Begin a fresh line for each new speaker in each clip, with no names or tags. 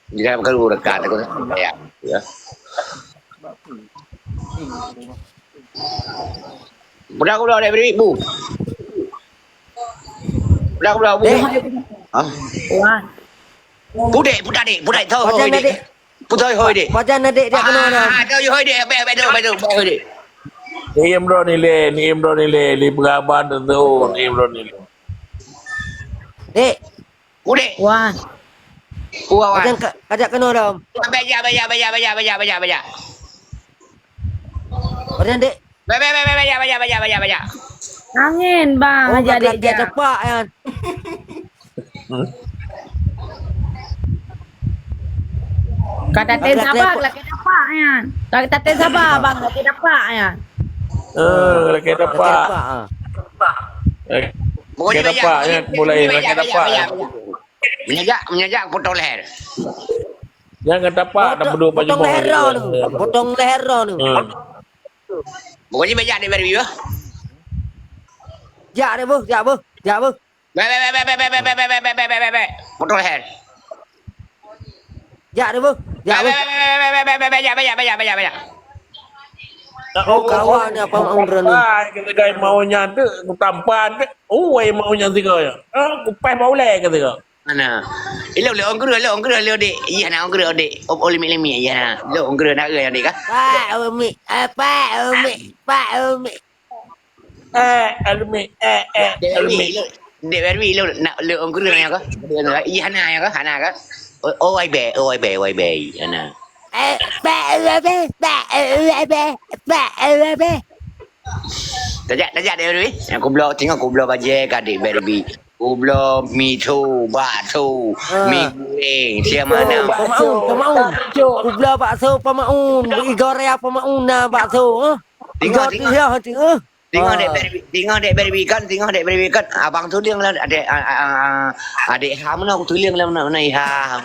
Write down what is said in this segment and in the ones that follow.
Jangan perlu dekat aku ya. Ya. Budak-budak dari ibu. Budak-budak bu.
Dek,
Hah?
Wah.
Budak thôi
badan
thôi đi.
adik.
Thôi thôi đi.
Badan adik dia kena dah.
Thôi thôi đi, bé thôi đi.
Ni Imron ni berabad tu ni Imron ni.
Dek,
Budak.
Wah.
Buat
badan
awak.
kajak kena dah.
Beja.
Badan dek.
Beja.
Angin bang
Oh,
aja
dia
adik
cepat kan.
Kata ten sabar laki dapat ya. Kata ten sabar bang laki dapat ya.
Lagi dapat. Lagi dapat ya mulai lagi dapat.
Menyajak potong leher.
Jangan dapat dah berdua baju
Potong leher dah tu. Potong leher dah tu.
Pokoknya beja dia beri ya.
Jak dia bu, jak bu. Jak bu.
Be. Potong leher.
Jak dia bu. Jak bu.
Beja.
Oh, kawan ni apa mau berani.
Kita gay maunya tu tampan tu. Oh, maunya tiga ya. Kupai mau le kata kau.
Mana? Ilo le orang gerak dik. Iya nak orang gerak dik. Limi iya nak. Lo orang gerak nak gerak dik kah?
Pak Umi, Pak Umi, Pak Umi.
Almi.
Dek beri lo nak lo orang gerak nak kah? Iya Hana ya kah? Hana kah? Oh ai be. Hana.
Pak Umi, Pak Umi.
Tajak dia beri. Aku belah baju kat dik beri. Aku belah mi tu, bakso, mi goreng, siapa mana?
Pemaun. Kubla bakso pemaun. Igoreng pemaun na bakso.
Tengok.
Tengok.
Dek beri ikan. Abang tu dia lah adik ham nak aku tulis lah nak ham.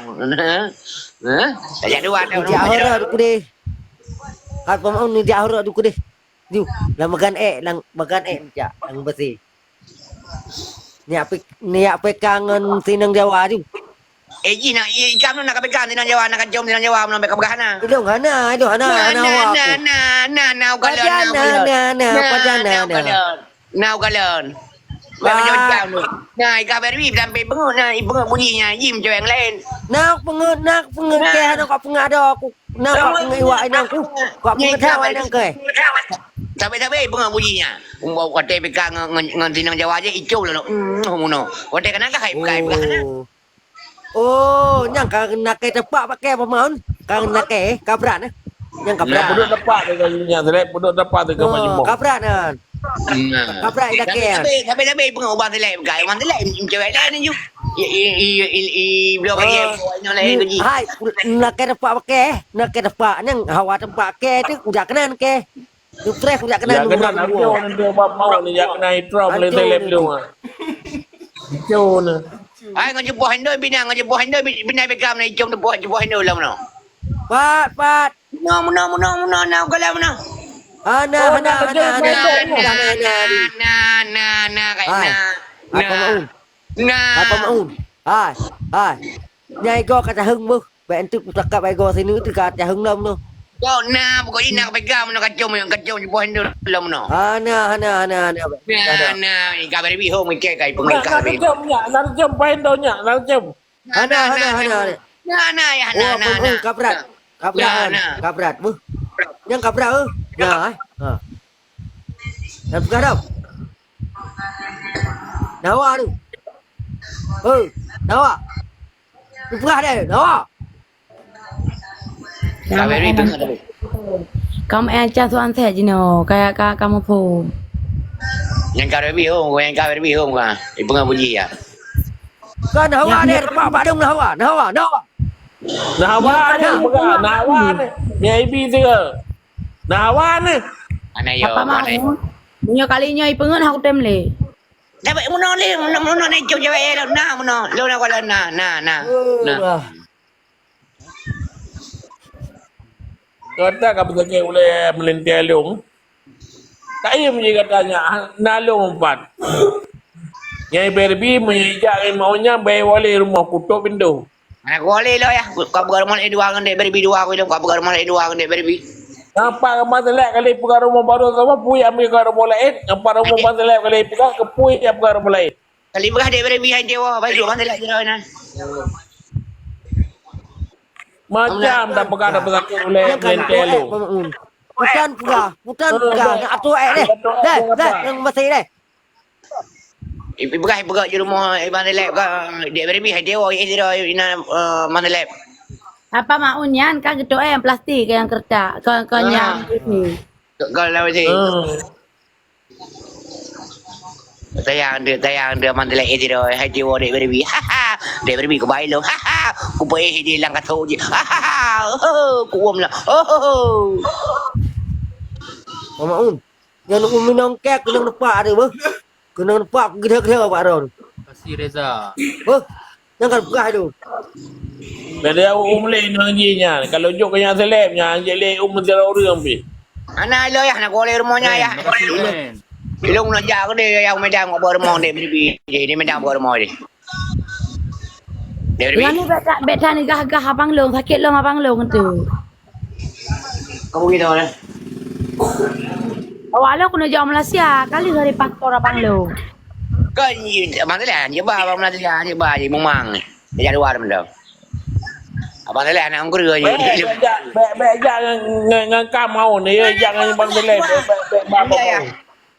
Tajak dua dah.
Dia hara du kude. Kat pemaun ni dia hara du kude. Ju, lang makan jak, lang bersih. Ni apa kangen sinang Jawa tu.
Nak ikan tu nak pegang di Jawa, nak jom di Jawa, nak pegang hana.
Itu hana awak.
Now galon. Macam tu. Nah, ikan beri sampai bengut bunyinya jim cewek lain.
Nak pengen ke nak pengen ada aku. Nak pengen iwak nang aku. Kau pengen tahu nang ke.
Sampai bengut bunyinya. Kata pegang ngan sinang Jawa aja icau lah. Muno. Kata kan nak kai hana.
Oh, yang kau nak ke tepak pakai pemaun. Kau nak ke kabrat eh. Yang kabrat.
Buduk dapat dengan nya selek buduk dapat dengan majmuk.
Kabrat kan. Kabrat dah ke.
Tapi bengut ubang selek pegang. Ubang selek cewek lain ju. Belum bagi yang lain tu ji.
Hai, nak ke tepak pakai. Nak ke tepak nang hawa tempat ke tu udah kenan ke. Tu fresh udah kenan.
Ya kena nak orang dia mau ni ya kena itram boleh selek belum. Itu ni.
Ai ngajak buah hendo bina pegang ni jom tu buah hendo lah mana.
Pat.
Muno nak kalau mana.
Ana. Apa maun? Hai. Nyai go kata hưng bu. Bạn tu cakap ai go sini tu kata hưng lom tu.
Kau nak pokoknya nak pegang mana kacau buah hendo lah mana.
Ana.
Nah, ikan beri home ke kai pengai
Nak
ikan beri.
nak jom pain dah nya, nak jom.
Ana.
Nah.
Kabrat bu. Yang kabrat ư? Nah. Làm cái đâu? Đâu à đi? Đâu à? Đi ra đây, đâu à?
Ikan beri pengai tapi.
Kamu aja tuan saya jino kayak kamu pun.
Yang ikan beri home kan. Pengai bunyi ya.
Kan đâu à đây, Pak Đông đâu à?
Nawan ni, Nawan ni. Nyai bi dia. Nawan ni.
Anak yo,
Apa mau? Punya kalinya ipengen aku temle.
Dapat muno ni cewek lo na muno. Lo nak kalau na.
Kata kau pergi boleh melintai long. Tak ia menjadi katanya nalung empat. Nyai berbi menjadi maunya bayi wali rumah kutuk pintu.
Aku boleh lo ya. Kau bergaul malam dua kan dek beri dua aku itu. Kau bergaul malam dua kan dek beri.
Nampak masalah kali perkara rumah baru sama puy ambil perkara rumah lain. Nampak rumah masalah kali perkara ke puy yang perkara rumah lain.
Kali berah dek beri hai dewa. Baik dua kan dek lagi lah.
Macam tak perkara pesakit oleh mental lu.
Bukan pegah. Nak atur deh. Dah, yang masih deh.
Berah je rumah mana lab kan. Dek beri hai dewa hai dewa ina mana lab.
Apa maunnya kan gitu yang plastik yang kertas. Kau yang ini.
Kau lah sih. Tayang dia mana lab hai dewa dek beri. Haha. Dek beri kau baik lo. Haha. Kau boleh dia lang kata je. Haha. Kau lah. Oh.
Maun. Yang nak minum kek kena nampak dia, bah. Kena nampak gede-gede Pak Ron.
Kasih Reza.
Bah. Jangan pegah tu.
Bila umleh nanginya. Kalau jok yang selebnya, jadi umur orang pi.
Anak lo ya, nak boleh rumahnya ya.
Kasih
Ilung nak jaga dia yang medang kau berumah dia beri. Jadi medang berumah dia. Dia beri.
Yang ni beta ni gah abang long sakit long abang long tu.
Kau gitu lah.
Awalnya aku nak jauh Malaysia, kali dari paspor abang long.
Kau mana lah? Dia bawa mana dia? Dia bawa je memang. Dia jadi luar benda. Abang saya anak anggur je.
Bejak dengan kamu ni, jangan bang seleb.
Ya.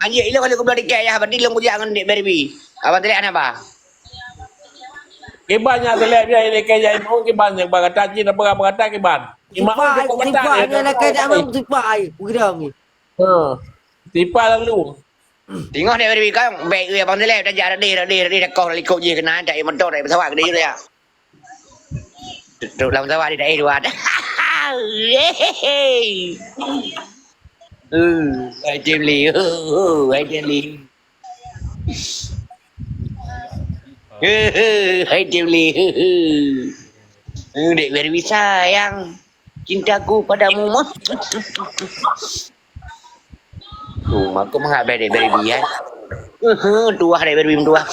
Anjir, ilo kalau kau beli kek ya, berarti lo kau jangan dek beri. Abang saya anak apa?
Kibannya seleb ya, ini kayak mau kibannya bang kata cina apa kata kiban.
Tipai nak kek dah mau tipai. Begitu ni.
Tipai lalu.
Tengok dek beri kau, baik ya abang saya dah jadi dah kau ikut je kena tak motor dari pesawat ke dia ya. Duduk dalam pesawat dia dah dua. Hai Jemli. Hai Jemli. Hai Jemli. Dek beri sayang. Cintaku padamu mah. Aku menghabai dek beri biar. Dua dek beri dua.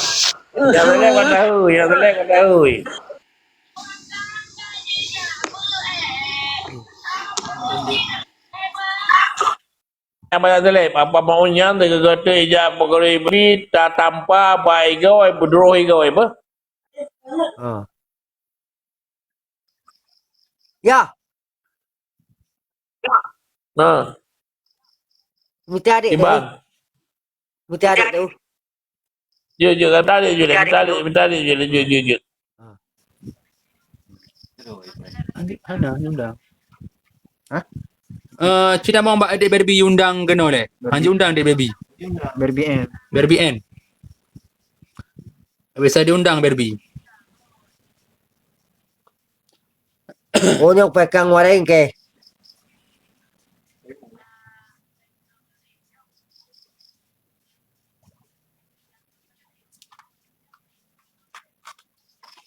Yang seleb kau tahu, yang seleb kau tahu. Yang banyak seleb, apa maunya dengan kata ijab berkori tak tanpa baik kau, berdrohi kau apa?
Ya,
Nah,
mesti adik tu.
Iban.
Mesti adik tu.
Je kata dia je, minta dia je.
Mana undang? Hah? Cina mau mbak adik Barbie undang kena le. Hanji undang adik Barbie. Barbie N. Biasa diundang Barbie.
Oh, yang pegang wareng ke.